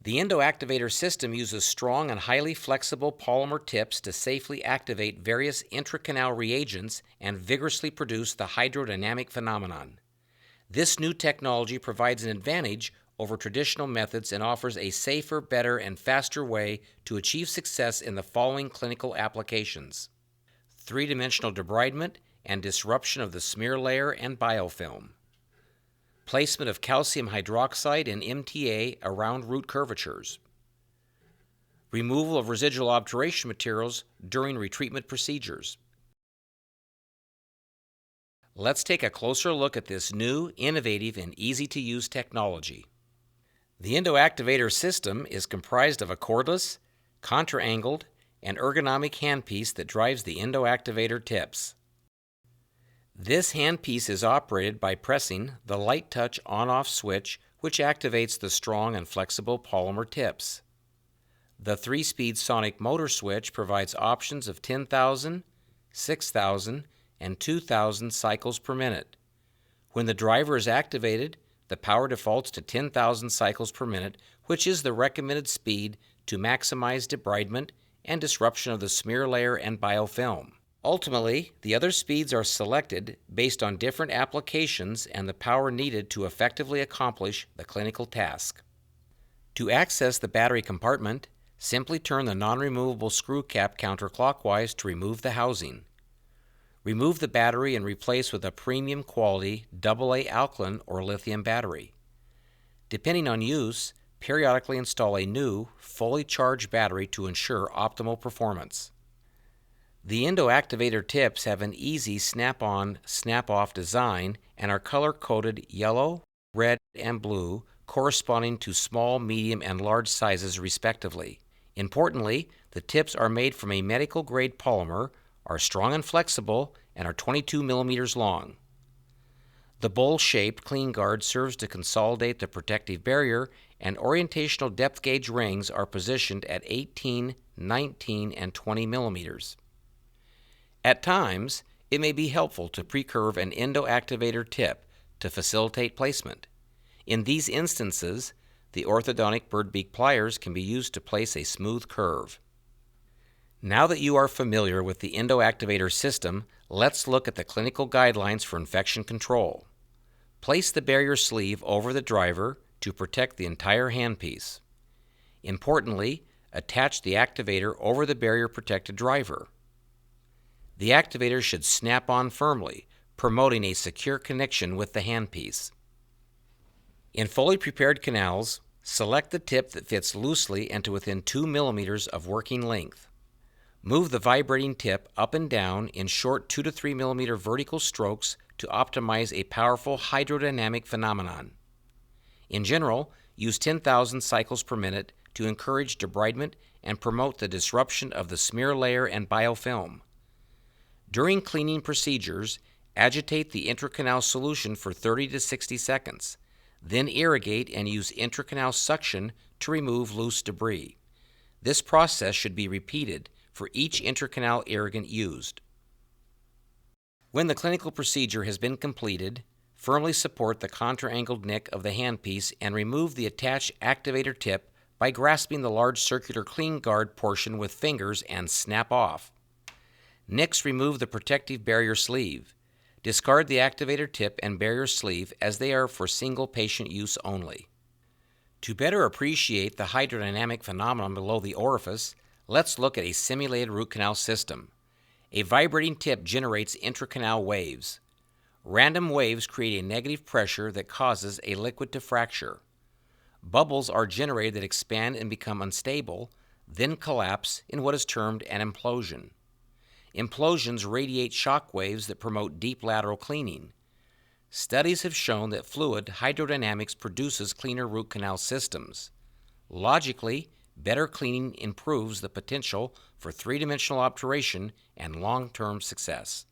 The EndoActivator system uses strong and highly flexible polymer tips to safely activate various intracanal reagents and vigorously produce the hydrodynamic phenomenon. This new technology provides an advantage over traditional methods and offers a safer, better, and faster way to achieve success in the following clinical applications: three-dimensional debridement and disruption of the smear layer and biofilm, placement of calcium hydroxide and MTA around root curvatures, removal of residual obturation materials during retreatment procedures. Let's take a closer look at this new, innovative, and easy-to-use technology. The EndoActivator system is comprised of a cordless, contra-angled, and ergonomic handpiece that drives the EndoActivator tips. This handpiece is operated by pressing the light touch on-off switch, which activates the strong and flexible polymer tips. The 3-speed sonic motor switch provides options of 10,000, 6,000, and 2,000 cycles per minute. When the driver is activated, the power defaults to 10,000 cycles per minute, which is the recommended speed to maximize debridement and disruption of the smear layer and biofilm. Ultimately, the other speeds are selected based on different applications and the power needed to effectively accomplish the clinical task. To access the battery compartment, simply turn the non-removable screw cap counterclockwise to remove the housing. Remove the battery and replace with a premium quality AA alkaline or lithium battery. Depending on use, periodically install a new, fully charged battery to ensure optimal performance. The EndoActivator tips have an easy snap-on, snap-off design and are color-coded yellow, red, and blue, corresponding to small, medium, and large sizes respectively. Importantly, the tips are made from a medical-grade polymer, are strong and flexible, and are 22 millimeters long. The bowl-shaped clean guard serves to consolidate the protective barrier, and orientational depth gauge rings are positioned at 18, 19, and 20 millimeters. At times, it may be helpful to pre-curve an EndoActivator tip to facilitate placement. In these instances, the orthodontic bird beak pliers can be used to place a smooth curve. Now that you are familiar with the EndoActivator system, let's look at the clinical guidelines for infection control. Place the barrier sleeve over the driver to protect the entire handpiece. Importantly, attach the activator over the barrier-protected driver. The activator should snap on firmly, promoting a secure connection with the handpiece. In fully prepared canals, select the tip that fits loosely and to within 2 millimeters of working length. Move the vibrating tip up and down in short 2 to 3 millimeter vertical strokes to optimize a powerful hydrodynamic phenomenon. In general, use 10,000 cycles per minute to encourage debridement and promote the disruption of the smear layer and biofilm. During cleaning procedures, agitate the intracanal solution for 30 to 60 seconds. Then irrigate and use intracanal suction to remove loose debris. This process should be repeated for each intracanal irrigant used. When the clinical procedure has been completed, firmly support the contra-angled nick of the handpiece and remove the attached activator tip by grasping the large circular clean guard portion with fingers and snap off. Next, remove the protective barrier sleeve. Discard the activator tip and barrier sleeve as they are for single patient use only. To better appreciate the hydrodynamic phenomenon below the orifice, let's look at a simulated root canal system. A vibrating tip generates intracanal waves. Random waves create a negative pressure that causes a liquid to fracture. Bubbles are generated that expand and become unstable, then collapse in what is termed an implosion. Implosions radiate shock waves that promote deep lateral cleaning. Studies have shown that fluid hydrodynamics produces cleaner root canal systems. Logically, better cleaning improves the potential for three-dimensional obturation and long-term success.